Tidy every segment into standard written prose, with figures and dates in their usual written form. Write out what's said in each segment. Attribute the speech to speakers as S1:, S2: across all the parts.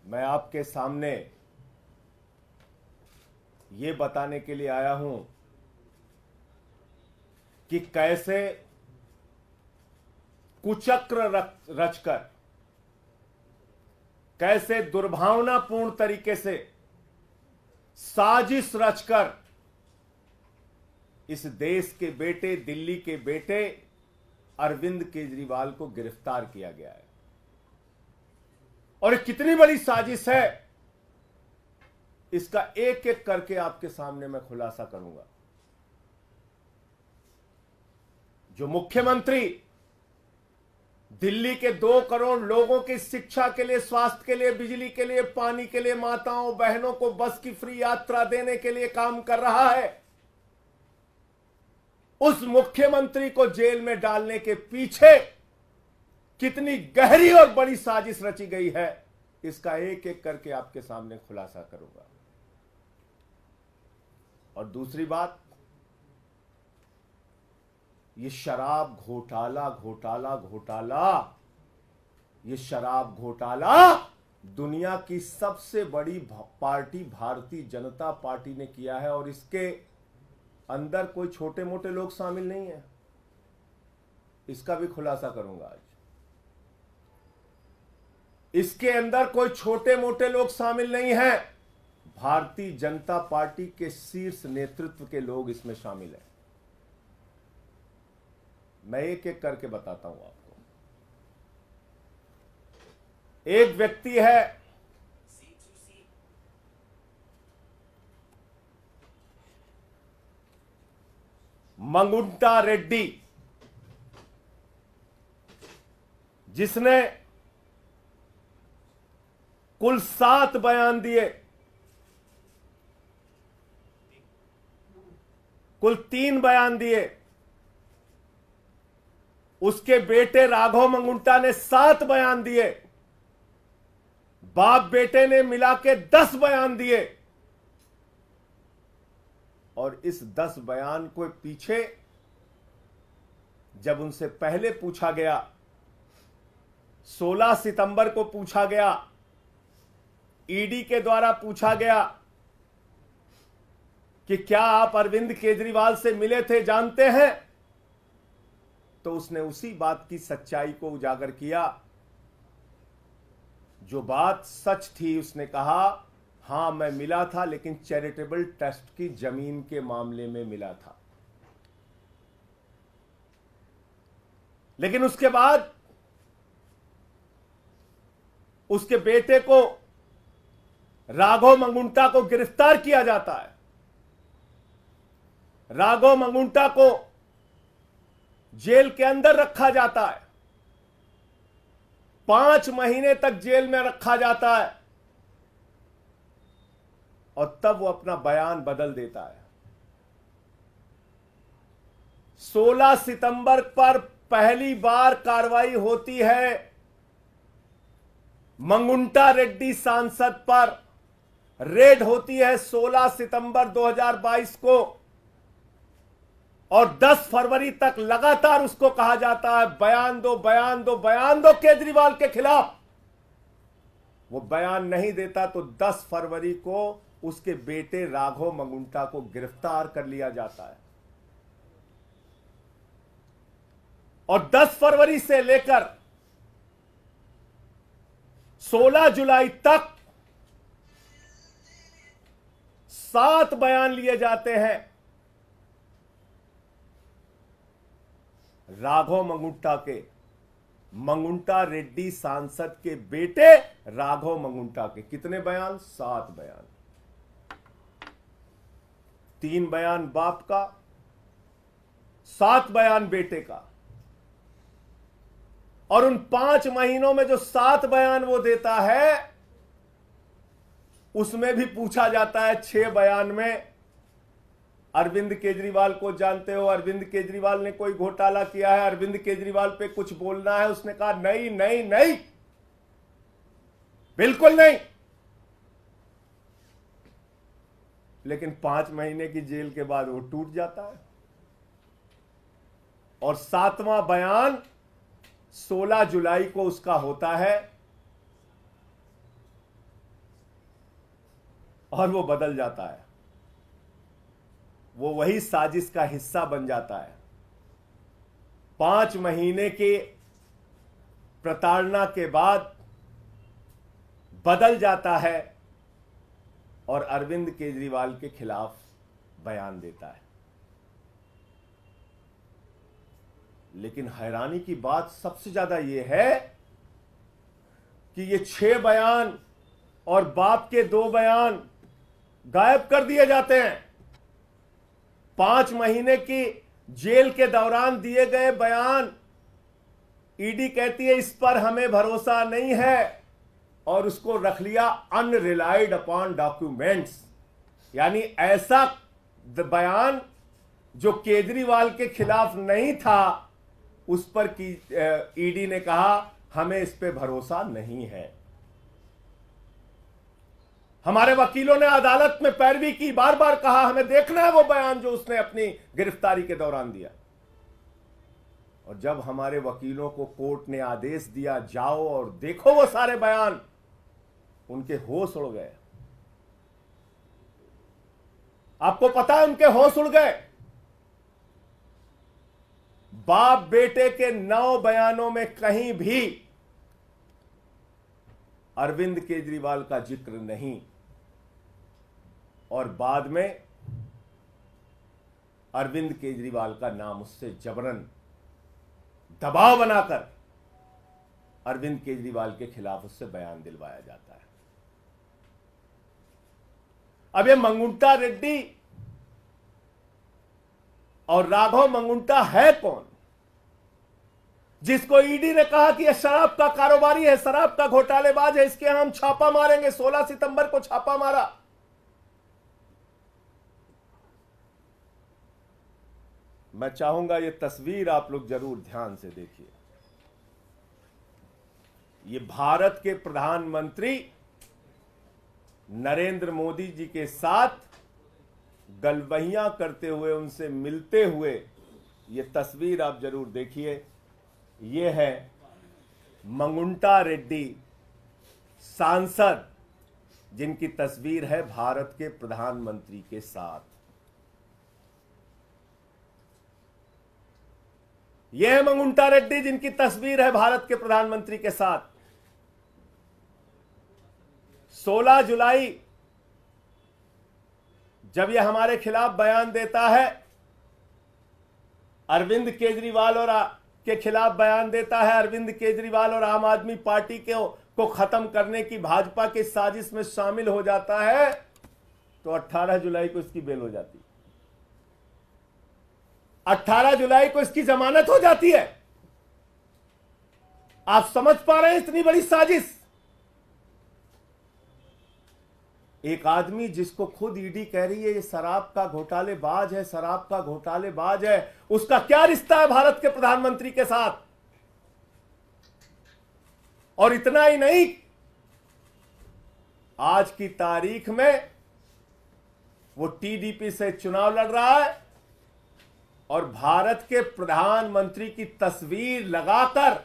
S1: मैं आपके सामने ये बताने के लिए आया हूं कि कैसे कुचक्र रचकर, कैसे दुर्भावनापूर्ण तरीके से साजिश रचकर इस देश के बेटे, दिल्ली के बेटे अरविंद केजरीवाल को गिरफ्तार किया गया है। और ये कितनी बड़ी साजिश है, इसका एक एक करके आपके सामने मैं खुलासा करूंगा। जो मुख्यमंत्री दिल्ली के 2 करोड़ लोगों की शिक्षा के लिए, स्वास्थ्य के लिए, बिजली के लिए, पानी के लिए, माताओं बहनों को बस की फ्री यात्रा देने के लिए काम कर रहा है, उस मुख्यमंत्री को जेल में डालने के पीछे कितनी गहरी और बड़ी साजिश रची गई है, इसका एक एक करके आपके सामने खुलासा करूंगा। और दूसरी बात, ये शराब घोटाला घोटाला घोटाला, ये शराब घोटाला दुनिया की सबसे बड़ी पार्टी भारतीय जनता पार्टी ने किया है। और इसके अंदर कोई छोटे मोटे लोग शामिल नहीं है, इसका भी खुलासा करूंगा आज। इसके अंदर कोई छोटे मोटे लोग शामिल नहीं हैं, भारतीय जनता पार्टी के शीर्ष नेतृत्व के लोग इसमें शामिल हैं। मैं एक एक करके बताता हूं आपको। एक व्यक्ति है मंगुंटा रेड्डी, जिसने कुल 7 बयान दिए, कुल 3 बयान दिए। उसके बेटे राघव मंगुंटा ने 7 बयान दिए, बाप बेटे ने मिला के 10 बयान दिए। और इस 10 बयान को पीछे जब उनसे पहले पूछा गया, 16 सितंबर को पूछा गया, ईडी के द्वारा पूछा गया कि क्या आप अरविंद केजरीवाल से मिले थे, जानते हैं, तो उसने उसी बात की सच्चाई को उजागर किया। जो बात सच थी, उसने कहा हां मैं मिला था, लेकिन चैरिटेबल ट्रस्ट की जमीन के मामले में मिला था। लेकिन उसके बाद उसके बेटे को, राघव मंगुंटा को गिरफ्तार किया जाता है। राघव मंगुंटा को जेल के अंदर रखा जाता है, 5 महीने तक जेल में रखा जाता है, और तब वो अपना बयान बदल देता है। 16 सितंबर पर पहली बार कार्रवाई होती है मंगुंटा रेड्डी सांसद पर, रेड होती है 16 सितंबर 2022 को, और 10 फरवरी तक लगातार उसको कहा जाता है बयान दो, बयान दो, बयान दो केजरीवाल के खिलाफ। वो बयान नहीं देता तो 10 फरवरी को उसके बेटे राघव मंगुंटा को गिरफ्तार कर लिया जाता है। और 10 फरवरी से लेकर 16 जुलाई तक 7 बयान लिए जाते हैं राघव मंगुंटा के, मंगुंटा रेड्डी सांसद के बेटे राघव मंगुंटा के। कितने बयान? 7 बयान। 3 बयान बाप का, 7 बयान बेटे का। और उन 5 महीनों में जो 7 बयान वो देता है, उसमें भी पूछा जाता है 6 बयान में अरविंद केजरीवाल को जानते हो, अरविंद केजरीवाल ने कोई घोटाला किया है, अरविंद केजरीवाल पे कुछ बोलना है। उसने कहा नहीं नहीं नहीं, बिल्कुल नहीं। लेकिन 5 महीने की जेल के बाद वो टूट जाता है। और 7वां बयान 16 जुलाई को उसका होता है और वो बदल जाता है, वो वही साजिश का हिस्सा बन जाता है। 5 महीने के प्रताड़ना के बाद बदल जाता है और अरविंद केजरीवाल के खिलाफ बयान देता है। लेकिन हैरानी की बात सबसे ज्यादा यह है कि ये 6 बयान और बाप के 2 बयान गायब कर दिए जाते हैं। 5 महीने की जेल के दौरान दिए गए बयान, ईडी कहती है इस पर हमें भरोसा नहीं है और उसको रख लिया अनरिलाइड अपॉन डॉक्यूमेंट्स, यानी ऐसा बयान जो केजरीवाल के खिलाफ नहीं था उस पर की ईडी ने कहा हमें इस पे भरोसा नहीं है। हमारे वकीलों ने अदालत में पैरवी की, बार बार कहा हमें देखना है वो बयान जो उसने अपनी गिरफ्तारी के दौरान दिया। और जब हमारे वकीलों को कोर्ट ने आदेश दिया जाओ और देखो वो सारे बयान, उनके होश उड़ गए। आपको पता है उनके होश उड़ गए। बाप बेटे के 9 बयानों में कहीं भी अरविंद केजरीवाल का जिक्र नहीं, और बाद में अरविंद केजरीवाल का नाम उससे जबरन दबाव बनाकर अरविंद केजरीवाल के खिलाफ उससे बयान दिलवाया जाता है। अब ये मंगुंटा रेड्डी और राघव मंगुंटा है कौन, जिसको ईडी ने कहा कि यह शराब का कारोबारी है, शराब का घोटालेबाज है, इसके यहां हम छापा मारेंगे। 16 सितंबर को छापा मारा। मैं चाहूंगा ये तस्वीर आप लोग जरूर ध्यान से देखिए। ये भारत के प्रधानमंत्री नरेंद्र मोदी जी के साथ गलबहियां करते हुए, उनसे मिलते हुए ये तस्वीर आप जरूर देखिए। ये है मंगुंटा रेड्डी सांसद, जिनकी तस्वीर है भारत के प्रधानमंत्री के साथ। यह है मंगुंटा रेड्डी जिनकी तस्वीर है भारत के प्रधानमंत्री के साथ। 16 जुलाई जब यह हमारे खिलाफ बयान देता है, अरविंद केजरीवाल और के खिलाफ बयान देता है, अरविंद केजरीवाल और आम आदमी पार्टी को खत्म करने की भाजपा की साजिश में शामिल हो जाता है, तो 18 जुलाई को इसकी बेल हो जाती है। 18 जुलाई को इसकी जमानत हो जाती है। आप समझ पा रहे हैं इतनी बड़ी साजिश। एक आदमी जिसको खुद ईडी कह रही है ये शराब का घोटालेबाज है, शराब का घोटालेबाज है, उसका क्या रिश्ता है भारत के प्रधानमंत्री के साथ। और इतना ही नहीं, आज की तारीख में वो टीडीपी से चुनाव लड़ रहा है और भारत के प्रधानमंत्री की तस्वीर लगाकर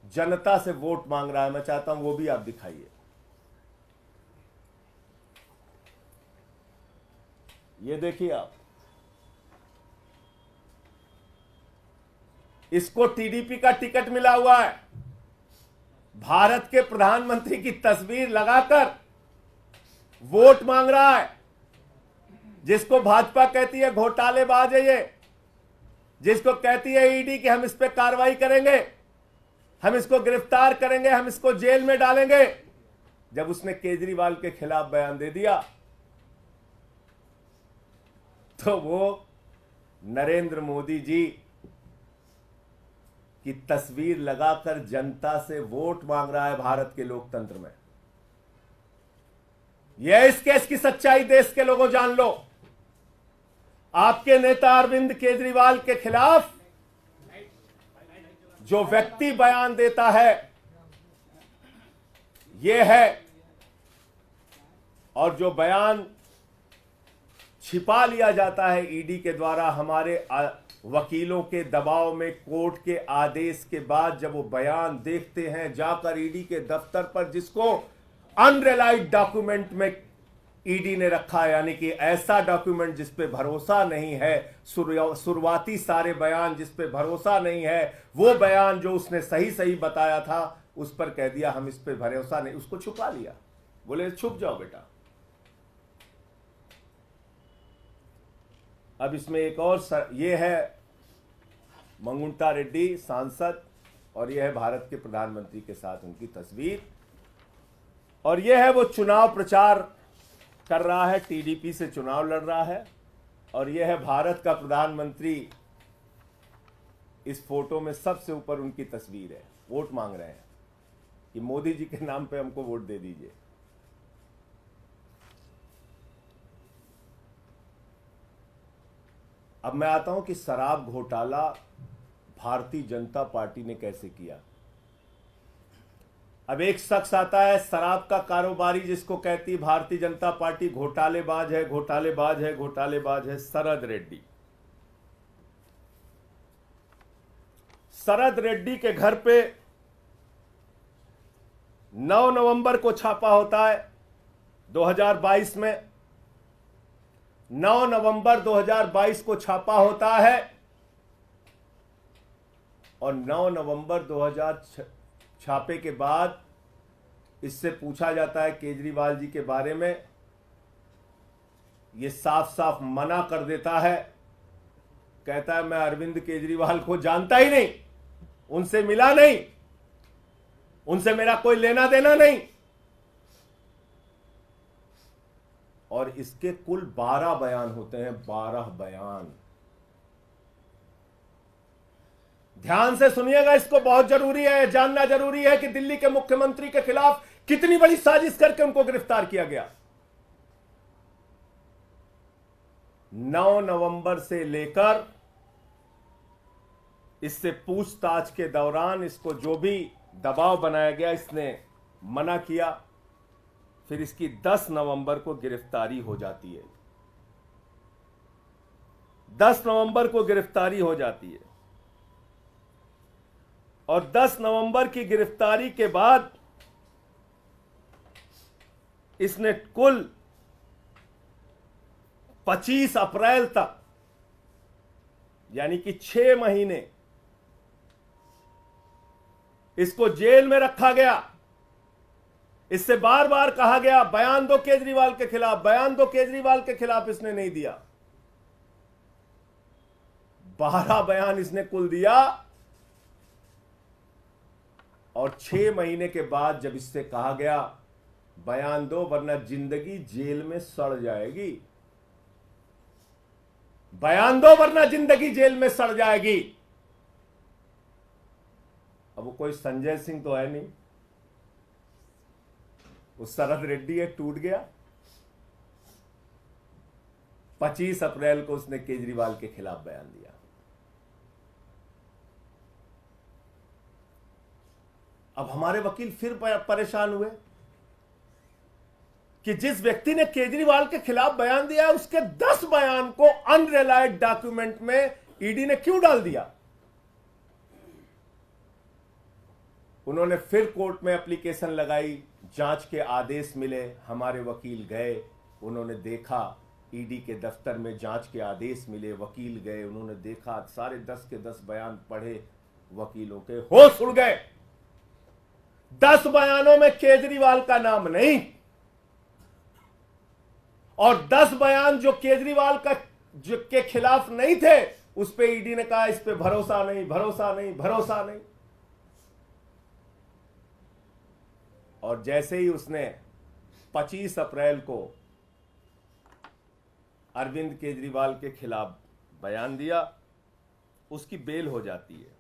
S1: जनता से वोट मांग रहा है। मैं चाहता हूं वो भी आप दिखाइए। ये देखिए आप, इसको टीडीपी का टिकट मिला हुआ है, भारत के प्रधानमंत्री की तस्वीर लगाकर वोट मांग रहा है। जिसको भाजपा कहती है घोटालेबाज है, ये जिसको कहती है ईडी कि हम इस पे कार्रवाई करेंगे, हम इसको गिरफ्तार करेंगे, हम इसको जेल में डालेंगे, जब उसने केजरीवाल के खिलाफ बयान दे दिया तो वो नरेंद्र मोदी जी की तस्वीर लगाकर जनता से वोट मांग रहा है भारत के लोकतंत्र में। यह इस केस की सच्चाई देश के लोगों जान लो। आपके नेता अरविंद केजरीवाल के खिलाफ जो व्यक्ति बयान देता है यह है, और जो बयान छिपा लिया जाता है ईडी के द्वारा हमारे वकीलों के दबाव में, कोर्ट के आदेश के बाद जब वो बयान देखते हैं जाकर ईडी के दफ्तर पर, जिसको अनरिलाइड डॉक्यूमेंट में ईडी ने रखा, यानी कि ऐसा डॉक्यूमेंट जिस पे भरोसा नहीं है, शुरुआती सारे बयान जिस पे भरोसा नहीं है, वो बयान जो उसने सही सही बताया था उस पर कह दिया हम इस पे भरोसा नहीं, उसको छुपा लिया, बोले छुप जाओ बेटा। अब इसमें एक और ये है मंगुंटा रेड्डी सांसद, और यह है भारत के प्रधानमंत्री के साथ उनकी तस्वीर, और यह है वो चुनाव प्रचार कर रहा है, टीडीपी से चुनाव लड़ रहा है, और यह है भारत का प्रधानमंत्री। इस फोटो में सबसे ऊपर उनकी तस्वीर है, वोट मांग रहे हैं कि मोदी जी के नाम पे हमको वोट दे दीजिए। अब मैं आता हूं कि शराब घोटाला भारतीय जनता पार्टी ने कैसे किया। अब एक शख्स आता है शराब का कारोबारी, जिसको कहती भारतीय जनता पार्टी घोटालेबाज है, घोटालेबाज है, घोटालेबाज है, शरद रेड्डी। शरद रेड्डी के घर पे 9 नवंबर को छापा होता है 2022 में। 9 नवंबर 2022 को छापा होता है और 9 नवंबर 2000 छापे के बाद इससे पूछा जाता है केजरीवाल जी के बारे में। ये साफ साफ मना कर देता है, कहता है मैं अरविंद केजरीवाल को जानता ही नहीं, उनसे मिला नहीं, उनसे मेरा कोई लेना देना नहीं। और इसके कुल 12 बयान होते हैं, 12 बयान। ध्यान से सुनिएगा, इसको बहुत जरूरी है, जानना जरूरी है कि दिल्ली के मुख्यमंत्री के खिलाफ कितनी बड़ी साजिश करके उनको गिरफ्तार किया गया। 9 नवंबर से लेकर इससे पूछताछ के दौरान इसको जो भी दबाव बनाया गया, इसने मना किया। फिर इसकी 10 नवंबर को गिरफ्तारी हो जाती है। 10 नवंबर को गिरफ्तारी हो जाती है और 10 नवंबर की गिरफ्तारी के बाद इसने कुल 25 अप्रैल तक, यानी कि 6 महीने इसको जेल में रखा गया। इससे बार बार कहा गया बयान दो केजरीवाल के खिलाफ, बयान दो केजरीवाल के खिलाफ, इसने नहीं दिया। 12 बयान इसने कुल दिया और 6 महीने के बाद जब इससे कहा गया बयान दो वरना जिंदगी जेल में सड़ जाएगी, बयान दो वरना जिंदगी जेल में सड़ जाएगी। अब वो कोई संजय सिंह तो है नहीं, वो शरद रेड्डी है, टूट गया। 25 अप्रैल को उसने केजरीवाल के खिलाफ बयान दिया। अब हमारे वकील फिर परेशान हुए कि जिस व्यक्ति ने केजरीवाल के खिलाफ बयान दिया उसके 10 बयान को अनरिलायड डॉक्यूमेंट में ईडी ने क्यों डाल दिया। उन्होंने फिर कोर्ट में एप्लीकेशन लगाई, जांच के आदेश मिले, हमारे वकील गए, उन्होंने देखा ईडी के दफ्तर में जांच के आदेश मिले, वकील गए, उन्होंने देखा, सारे 10 के 10 बयान पढ़े, वकीलों के होश उड़ गए। 10 बयानों में केजरीवाल का नाम नहीं और 10 बयान जो केजरीवाल का के खिलाफ नहीं थे उस पे ईडी ने कहा इस पे भरोसा नहीं, भरोसा नहीं, भरोसा नहीं। और जैसे ही उसने 25 अप्रैल को अरविंद केजरीवाल के खिलाफ बयान दिया, उसकी बेल हो जाती है,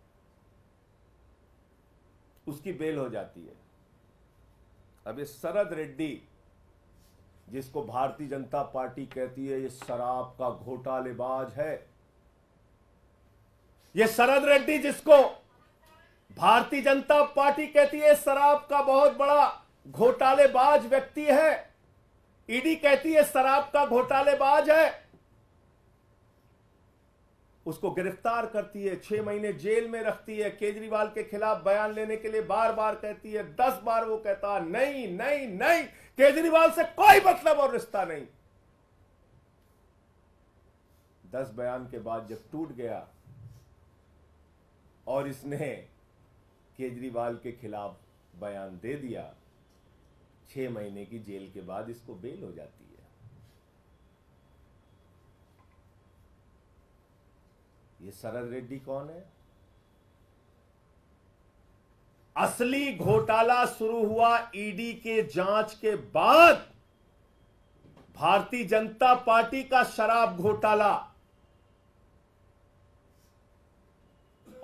S1: उसकी बेल हो जाती है। अब ये शरद रेड्डी, जिसको भारतीय जनता पार्टी कहती है ये शराब का घोटालेबाज है, ये शरद रेड्डी जिसको भारतीय जनता पार्टी कहती है शराब का बहुत बड़ा घोटालेबाज व्यक्ति है, ईडी कहती है शराब का घोटालेबाज है, उसको गिरफ्तार करती है, 6 महीने जेल में रखती है, केजरीवाल के खिलाफ बयान लेने के लिए बार बार कहती है, 10 बार वो कहता नहीं नहीं नहीं, केजरीवाल से कोई मतलब और रिश्ता नहीं। 10 बयान के बाद जब टूट गया और इसने केजरीवाल के खिलाफ बयान दे दिया, 6 महीने की जेल के बाद इसको बेल हो जाती है। ये शरद रेड्डी कौन है? असली घोटाला शुरू हुआ ईडी के जांच के बाद। भारतीय जनता पार्टी का शराब घोटाला,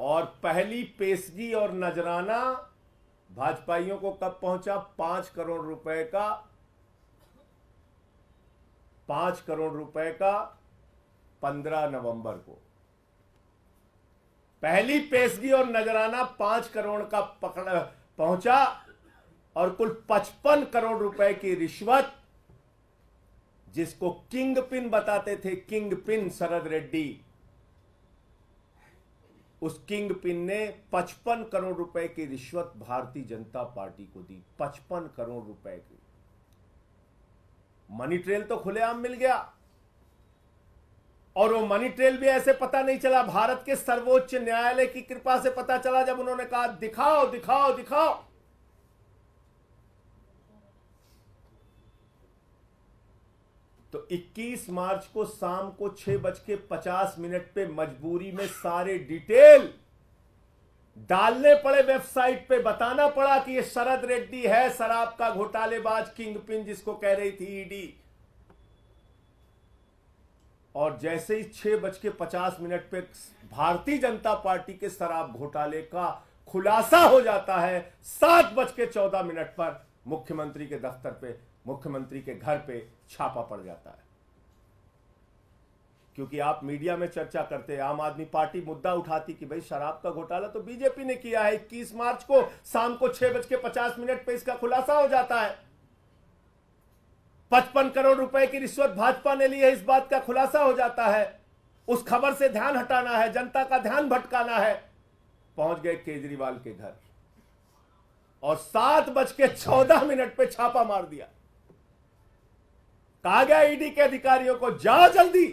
S1: और पहली पेशगी और नजराना भाजपाइयों को कब पहुंचा? 5 करोड़ रुपए का 5 करोड़ रुपए का 15 नवंबर को पहली पेशगी और नजराना 5 करोड़ का पहुंचा, और कुल 55 करोड़ रुपए की रिश्वत, जिसको किंग पिन बताते थे, किंग पिन शरद रेड्डी, उस किंग पिन ने 55 करोड़ रुपए की रिश्वत भारतीय जनता पार्टी को दी। 55 करोड़ रुपए की मनी ट्रेल तो खुलेआम मिल गया, और वो मनी ट्रेल भी ऐसे पता नहीं चला, भारत के सर्वोच्च न्यायालय की कृपा से पता चला, जब उन्होंने कहा दिखाओ दिखाओ दिखाओ। तो 21 मार्च को शाम को 6:50 पे मजबूरी में सारे डिटेल डालने पड़े वेबसाइट पे, बताना पड़ा कि ये शरद रेड्डी है शराब का घोटालेबाज, किंग पिन जिसको कह रही थी ईडी। और जैसे ही 6:50 पे भारतीय जनता पार्टी के शराब घोटाले का खुलासा हो जाता है, 7:14 पर मुख्यमंत्री के दफ्तर पे, मुख्यमंत्री के घर पे छापा पड़ जाता है। क्योंकि आप मीडिया में चर्चा करते हैं, आम आदमी पार्टी मुद्दा उठाती कि भाई शराब का घोटाला तो बीजेपी ने किया है। 21 मार्च को शाम को 6:50 पे इसका खुलासा हो जाता है। 55 करोड़ रुपए की रिश्वत भाजपा ने ली है, इस बात का खुलासा हो जाता है। उस खबर से ध्यान हटाना है, जनता का ध्यान भटकाना है। पहुंच गए केजरीवाल के घर और 7:14 पे छापा मार दिया। कहा गया ईडी के अधिकारियों को, जाओ जल्दी,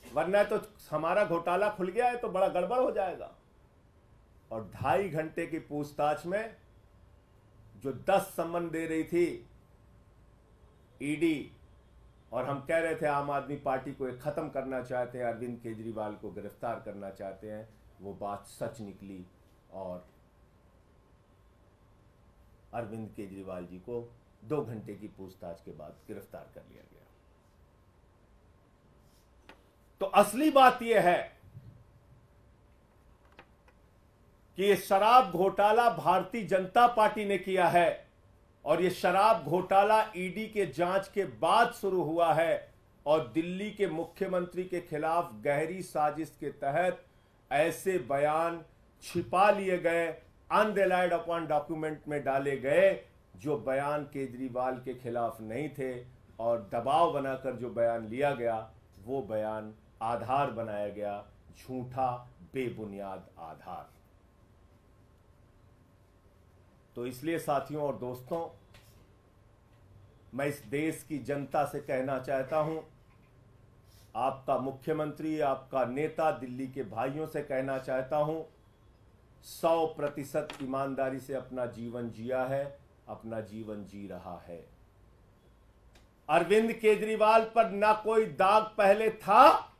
S1: वरना तो हमारा घोटाला खुल गया है तो बड़ा गड़बड़ हो जाएगा। और 2.5 घंटे की पूछताछ में जो 10 सम्मन दे रही थी ईडी, और हम कह रहे थे आम आदमी पार्टी को एक खत्म करना चाहते हैं, अरविंद केजरीवाल को गिरफ्तार करना चाहते हैं, वो बात सच निकली और अरविंद केजरीवाल जी को 2 घंटे की पूछताछ के बाद गिरफ्तार कर लिया गया। तो असली बात यह है कि यह शराब घोटाला भारतीय जनता पार्टी ने किया है, और यह शराब घोटाला ईडी के जांच के बाद शुरू हुआ है, और दिल्ली के मुख्यमंत्री के खिलाफ गहरी साजिश के तहत ऐसे बयान छिपा लिए गए, अनरिलाइड अपॉन डॉक्यूमेंट में डाले गए, जो बयान केजरीवाल के खिलाफ नहीं थे, और दबाव बनाकर जो बयान लिया गया वो बयान आधार बनाया गया, झूठा बेबुनियाद आधार। तो इसलिए साथियों और दोस्तों, मैं इस देश की जनता से कहना चाहता हूं, आपका मुख्यमंत्री, आपका नेता, दिल्ली के भाइयों से कहना चाहता हूं, 100% ईमानदारी से अपना जीवन जिया है, अपना जीवन जी रहा है। अरविंद केजरीवाल पर ना कोई दाग पहले था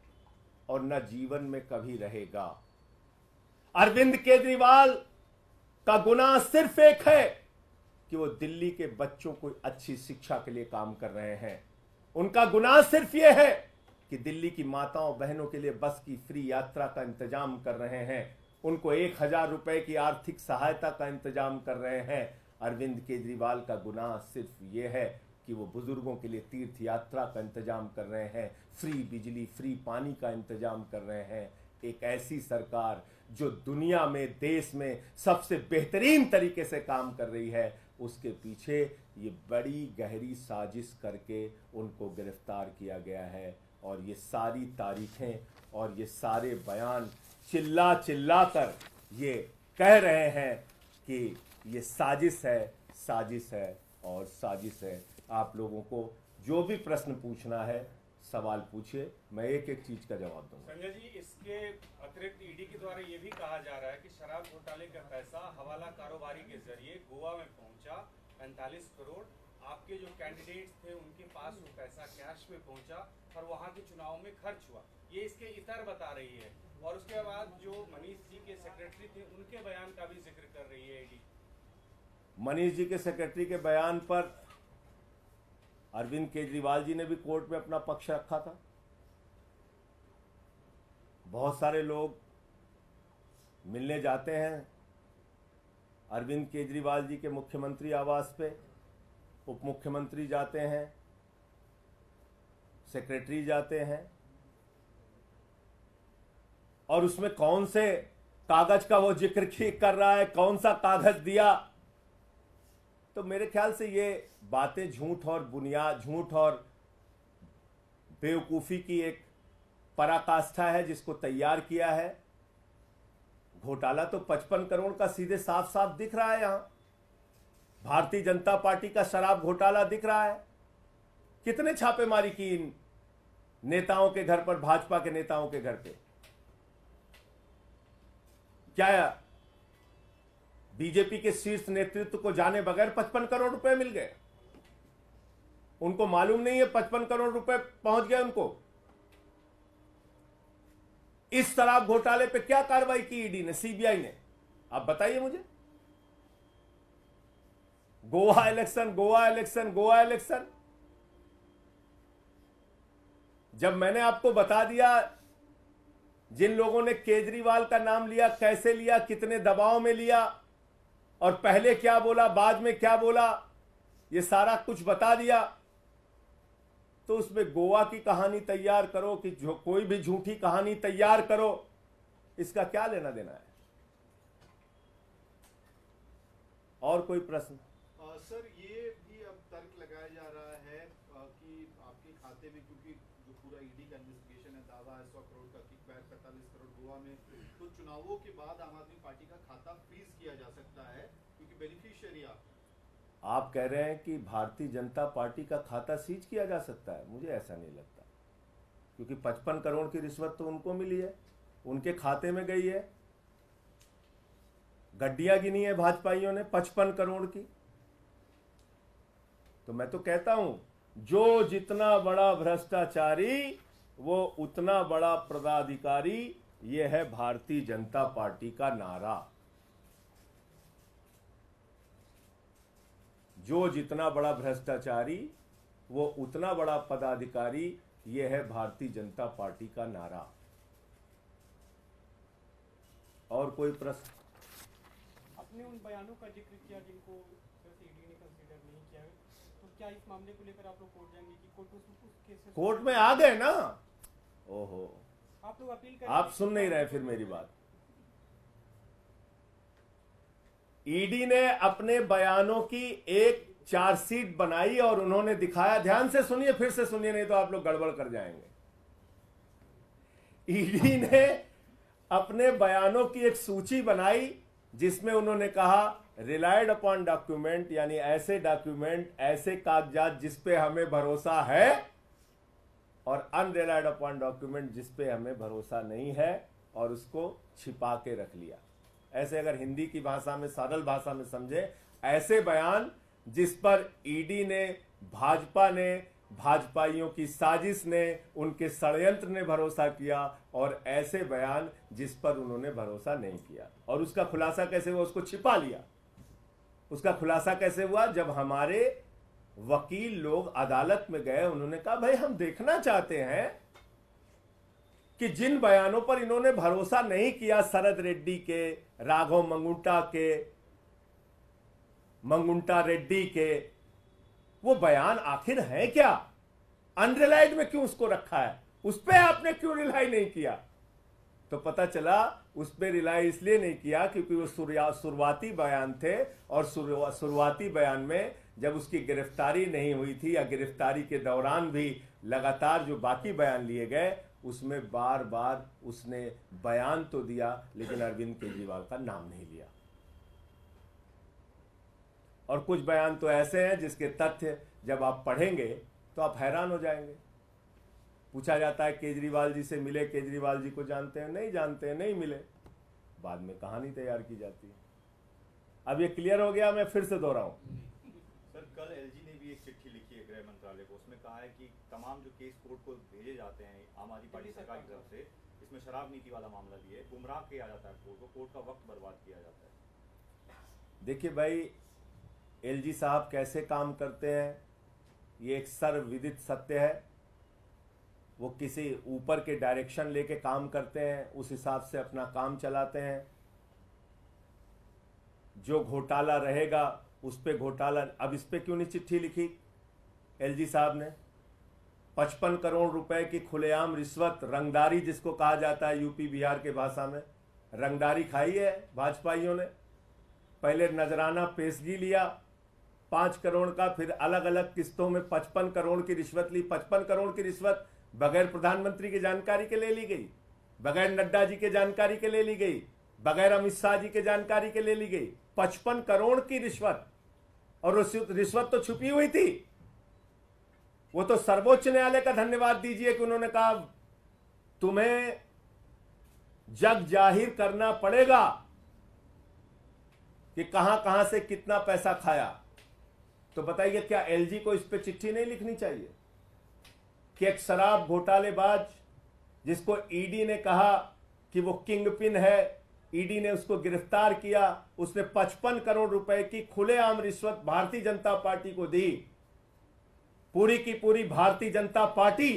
S1: और ना जीवन में कभी रहेगा। अरविंद केजरीवाल का गुनाह सिर्फ एक है कि वो दिल्ली के बच्चों को अच्छी शिक्षा के लिए काम कर रहे हैं। उनका गुनाह सिर्फ ये है कि दिल्ली की माताओं बहनों के लिए बस की फ्री यात्रा का इंतजाम कर रहे हैं, उनको 1000 रुपए की आर्थिक सहायता का इंतजाम कर रहे हैं। अरविंद केजरीवाल का गुनाह सिर्फ ये है कि वो बुजुर्गों के लिए तीर्थ यात्रा का इंतजाम कर रहे हैं, फ्री बिजली, फ्री पानी का इंतजाम कर रहे हैं। एक ऐसी सरकार जो दुनिया में, देश में सबसे बेहतरीन तरीके से काम कर रही है, उसके पीछे ये बड़ी गहरी साजिश करके उनको गिरफ्तार किया गया है। और ये सारी तारीखें और ये सारे बयान चिल्ला चिल्ला कर ये कह रहे हैं कि ये साजिश है और साजिश है। आप लोगों को जो भी प्रश्न पूछना है सवाल पूछिए, मैं एक एक चीज का जवाब दूंगा।
S2: संजय जी, इसके अतिरिक्त ईडी के द्वारा ये भी कहा जा रहा है कि शराब घोटाले का पैसा हवाला कारोबारी के जरिए गोवा में पहुंचा 45 करोड़। आपके जो कैंडिडेट्स थे उनके पास वो पैसा कैश में पहुंचा और वहां के चुनाव में खर्च हुआ, ये इसके इतर बता रही है। और उसके बाद जो मनीष जी के सेक्रेटरी थे उनके बयान का भी जिक्र कर रही है ईडी।
S1: मनीष जी के सेक्रेटरी के बयान पर अरविंद केजरीवाल जी ने भी कोर्ट में अपना पक्ष रखा था। बहुत सारे लोग मिलने जाते हैं अरविंद केजरीवाल जी के मुख्यमंत्री आवास पे, उप मुख्यमंत्री जाते हैं, सेक्रेटरी जाते हैं, और उसमें कौन से कागज का वो जिक्र कर रहा है, कौन सा कागज दिया। तो मेरे ख्याल से ये बातें झूठ और बेवकूफ़ी की एक पराकाष्ठा है जिसको तैयार किया है। घोटाला तो 55 करोड़ का सीधे साफ साफ दिख रहा है। यहां भारतीय जनता पार्टी का शराब घोटाला दिख रहा है। कितने छापेमारी की इन नेताओं के घर पर, भाजपा के नेताओं के घर पे? क्या बीजेपी के शीर्ष नेतृत्व को जाने बगैर 55 करोड़ रुपए मिल गए? उनको मालूम नहीं है 55 करोड़ रुपए पहुंच गए उनको? इस शराब घोटाले पे क्या कार्रवाई की ईडी ने, सीबीआई ने? आप बताइए मुझे। गोवा इलेक्शन। जब मैंने आपको बता दिया जिन लोगों ने केजरीवाल का नाम लिया, कैसे लिया, कितने दबाव में लिया, और पहले क्या बोला, बाद में क्या बोला, ये सारा कुछ बता दिया, तो उसमें गोवा की कहानी तैयार करो कि जो कोई भी झूठी कहानी तैयार करो, इसका क्या लेना देना है? और कोई प्रश्न?
S3: सर, ये भी अब तर्क लगाया जा रहा है कि आपके खाते में, क्योंकि जो पूरा ईडी का इन्वेस्टिगेशन है, दावा है 100 करोड़ का किकबैक, 45 करोड़ गोवा में, तो चुनावों के बाद आम आदमी पार्टी का खाता फ्रीज किया जा सकता है क्योंकि बेनिफिशियरी आप
S1: कह रहे हैं कि भारतीय जनता पार्टी का खाता सीज किया जा सकता है? मुझे ऐसा नहीं लगता, क्योंकि 55 करोड़ की रिश्वत तो उनको मिली है, उनके खाते में गई है। गड्डियां गिनी है भाजपाइयों ने 55 करोड़ की। तो मैं तो कहता हूं, जो जितना बड़ा भ्रष्टाचारी वो उतना बड़ा पदाधिकारी, ये है भारतीय जनता पार्टी का नारा। जो जितना बड़ा भ्रष्टाचारी वो उतना बड़ा पदाधिकारी, ये है भारतीय जनता पार्टी का नारा। और कोई प्रश्न?
S4: अपने उन बयानों का जिक्र किया जिनको ईडी ने कंसीडर नहीं किया, तो क्या इस मामले को लेकर आप लोग कोर्ट जाएंगे कि
S1: कोर्ट में आ गए ना? ओहो,
S4: आप लोग अपील करें?
S1: आप सुन नहीं रहे फिर मेरी बात। ईडी ने अपने बयानों की एक चार्जशीट बनाई और उन्होंने दिखाया। ध्यान से सुनिए, फिर से सुनिए, नहीं तो आप लोग गड़बड़ कर जाएंगे। ईडी ने अपने बयानों की एक सूची बनाई जिसमें उन्होंने कहा रिलायड अपॉन डॉक्यूमेंट, यानी ऐसे डॉक्यूमेंट, ऐसे कागजात जिस पे हमें भरोसा है, और अनरिलायड अपॉन डॉक्यूमेंट जिस पे हमें भरोसा नहीं है, और उसको छिपा के रख लिया। ऐसे अगर हिंदी की भाषा में, सरल भाषा में समझे, ऐसे बयान जिस पर ईडी ने, भाजपा ने, भाजपाइयों की साजिश ने, उनके षड्यंत्र ने भरोसा किया, और ऐसे बयान जिस पर उन्होंने भरोसा नहीं किया। और उसका खुलासा कैसे हुआ? उसको छिपा लिया। उसका खुलासा कैसे हुआ? जब हमारे वकील लोग अदालत में गए, उन्होंने कहा भाई हम देखना चाहते हैं कि जिन बयानों पर इन्होंने भरोसा नहीं किया, शरद रेड्डी के, राघव मंगुंटा रेड्डी के, वो बयान आखिर है क्या? अनरिलाइड में क्यों उसको रखा है? उस पर आपने क्यों रिलाई नहीं किया? तो पता चला उस पर रिलाई इसलिए नहीं किया क्योंकि वो शुरुआती बयान थे, और शुरुआती बयान में जब उसकी गिरफ्तारी नहीं हुई थी या गिरफ्तारी के दौरान भी लगातार जो बाकी बयान लिए गए उसमें बार बार उसने बयान तो दिया लेकिन अरविंद केजरीवाल का नाम नहीं लिया। और कुछ बयान तो ऐसे हैं जिसके तथ्य जब आप पढ़ेंगे तो आप हैरान हो जाएंगे। पूछा जाता है केजरीवाल जी से मिले, केजरीवाल जी को जानते हैं? नहीं जानते हैं, नहीं मिले। बाद में कहानी तैयार की जाती है। अब ये क्लियर हो गया, मैं फिर से दोहराऊं।
S5: सर, कल एलजी ने भी एक चिट्ठी लिखी है गृह मंत्रालय को, उसमें कहा है कि तमाम जो केस कोर्ट को भेजे जाते हैं आम आदमी पार्टी सरकार की तरफ से, इसमें शराब नीति वाला मामला भी है, गुमराह किया जाता है कोर्ट को, कोर्ट का वक्त बर्बाद किया जाता है।
S1: देखिए भाई, एलजी साहब कैसे काम करते हैं ये एक सर्वविदित सत्य है। वो किसी ऊपर के डायरेक्शन लेके काम करते हैं, उस हिसाब से अपना काम चलाते हैं। जो घोटाला रहेगा उस पे घोटाला। अब इस पे क्यों नहीं चिट्ठी लिखी एलजी साहब ने? 55 करोड़ रुपए की खुलेआम रिश्वत, रंगदारी जिसको कहा जाता है यूपी बिहार के भाषा में, रंगदारी खाई है भाजपाइयों ने। पहले नजराना पेशगी लिया 5 करोड़ का, फिर अलग अलग किस्तों में 55 करोड़ की रिश्वत ली। 55 करोड़ की रिश्वत बगैर प्रधानमंत्री की जानकारी के ले ली गई, बगैर नड्डा जी के जानकारी के ले ली गई, बगैर अमित शाह जी के जानकारी के ले ली गई। 55 करोड़ की रिश्वत, और रिश्वत तो छुपी हुई थी। वो तो सर्वोच्च न्यायालय का धन्यवाद दीजिए कि उन्होंने कहा तुम्हें जग जाहिर करना पड़ेगा कि कहां कहां से कितना पैसा खाया। तो बताइए, क्या एलजी को इस पे चिट्ठी नहीं लिखनी चाहिए कि एक शराब घोटालेबाज जिसको ईडी ने कहा कि वो किंगपिन है, ईडी ने उसको गिरफ्तार किया, उसने 55 करोड़ रुपए की खुलेआम रिश्वत भारतीय जनता पार्टी को दी। पूरी की पूरी भारतीय जनता पार्टी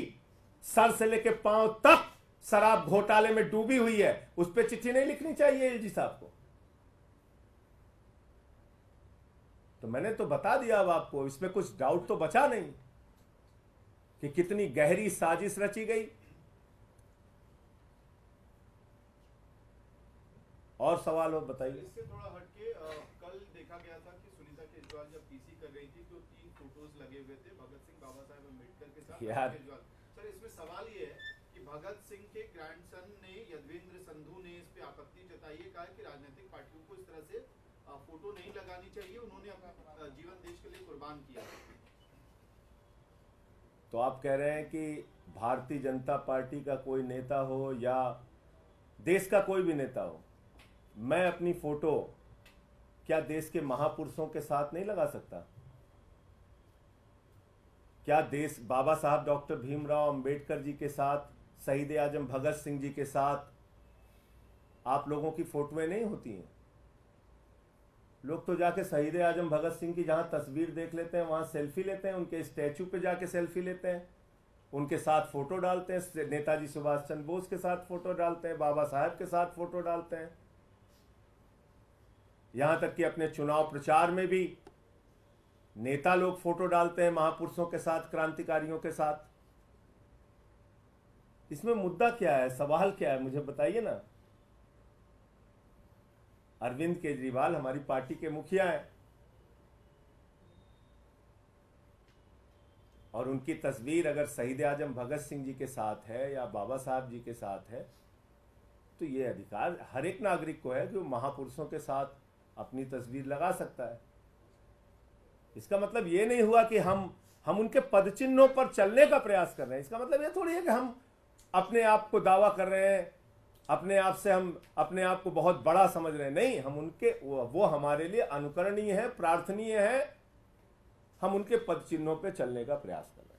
S1: सर से लेकर पांव तक शराब घोटाले में डूबी हुई है। उस पर चिट्ठी नहीं लिखनी चाहिए एलजी साहब को? तो मैंने तो बता दिया अब आपको, इसमें कुछ डाउट तो बचा नहीं कि कितनी गहरी साजिश रची गई। और सवाल हो बताइए।
S3: इससे थोड़ा हटके कल देखा गया था कि सुनीता केजरीवाल जब पीसी कर रही थी तो 3 फोटोज लगे हुए थे भगत सिंह, बाबा साहेब अम्बेडकर के साथ केजरीवाल। सर, इसमें सवाल ये है कि भगत सिंह के ग्रैंडसन ने, यदवेंद्र संधू ने इस पे आपत्ति जताई है, कहा कि राजनीतिक पार्टियों को इस तरह से फोटो नहीं लगानी चाहिए, उन्होंने अपना जीवन देश के लिए कुर्बान किया।
S1: तो आप कह रहे हैं कि भारतीय जनता पार्टी का कोई नेता हो या देश का कोई भी नेता हो, मैं अपनी फोटो क्या देश के महापुरुषों के साथ नहीं लगा सकता? क्या देश बाबा साहब डॉक्टर भीमराव अंबेडकर जी के साथ, शहीद आजम भगत सिंह जी के साथ आप लोगों की फोटोएं नहीं होती हैं? लोग तो जाके शहीद आजम भगत सिंह की जहां तस्वीर देख लेते हैं वहां सेल्फी लेते हैं, उनके स्टैचू पे जाके सेल्फी लेते हैं, उनके साथ फोटो डालते हैं, नेताजी सुभाष चंद्र बोस के साथ फोटो डालते हैं, बाबा साहब के साथ फोटो डालते हैं। यहां तक कि अपने चुनाव प्रचार में भी नेता लोग फोटो डालते हैं महापुरुषों के साथ, क्रांतिकारियों के साथ। इसमें मुद्दा क्या है, सवाल क्या है, मुझे बताइए ना। अरविंद केजरीवाल हमारी पार्टी के मुखिया हैं और उनकी तस्वीर अगर शहीद आजम भगत सिंह जी के साथ है या बाबा साहब जी के साथ है तो ये अधिकार हर एक नागरिक को है कि वो महापुरुषों के साथ अपनी तस्वीर लगा सकता है। इसका मतलब ये नहीं हुआ कि हम उनके पदचिन्हों पर चलने का प्रयास कर रहे हैं। इसका मतलब ये थोड़ी है कि हम अपने आप को दावा कर रहे हैं, अपने आप से हम अपने आप को बहुत बड़ा समझ रहे हैं। नहीं, हम उनके वो हमारे लिए अनुकरणीय है, प्रार्थनीय है। हम उनके पदचिन्हों पे चलने का प्रयास कर रहे हैं।